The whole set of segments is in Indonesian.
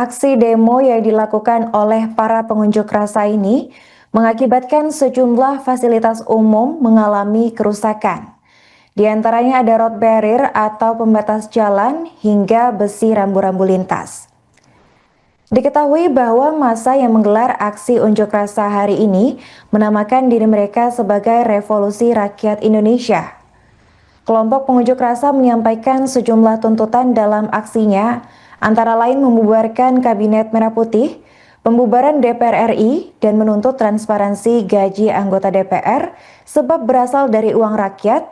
Aksi demo yang dilakukan oleh para pengunjuk rasa ini mengakibatkan sejumlah fasilitas umum mengalami kerusakan. Di antaranya ada road barrier atau pembatas jalan hingga besi rambu-rambu lintas. Diketahui bahwa massa yang menggelar aksi unjuk rasa hari ini menamakan diri mereka sebagai Revolusi Rakyat Indonesia. Kelompok pengunjuk rasa menyampaikan sejumlah tuntutan dalam aksinya, antara lain membubarkan Kabinet Merah Putih, pembubaran DPR RI, dan menuntut transparansi gaji anggota DPR sebab berasal dari uang rakyat,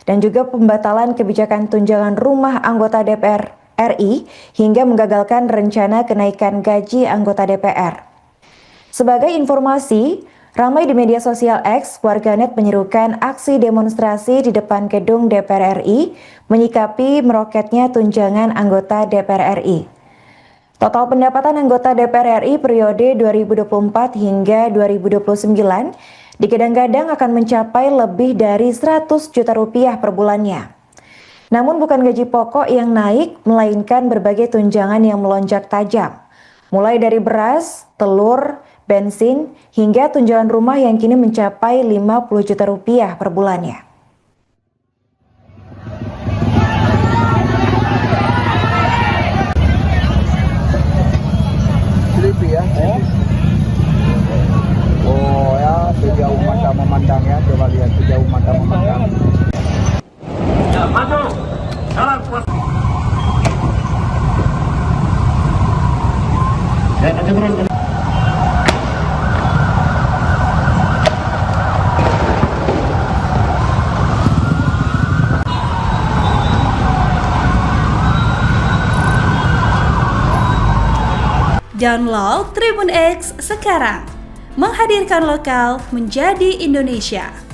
dan juga pembatalan kebijakan tunjangan rumah anggota DPR RI hingga menggagalkan rencana kenaikan gaji anggota DPR. Sebagai informasi, ramai di media sosial X, warganet menyerukan aksi demonstrasi di depan gedung DPR RI menyikapi meroketnya tunjangan anggota DPR RI. Total pendapatan anggota DPR RI periode 2024 hingga 2029 digadang-gadang akan mencapai lebih dari 100 juta rupiah per bulannya. Namun bukan gaji pokok yang naik, melainkan berbagai tunjangan yang melonjak tajam. Mulai dari beras, telur, bensin, hingga tunjangan rumah yang kini mencapai 50 juta rupiah per bulannya. Sleepy ya? Oh ya, sejauh mata memandang ya, coba lihat sejauh mata memandang. Ya, maju! Jalan kuat! Ya, nanti turun. Download Tribun X sekarang, menghadirkan lokal menjadi Indonesia.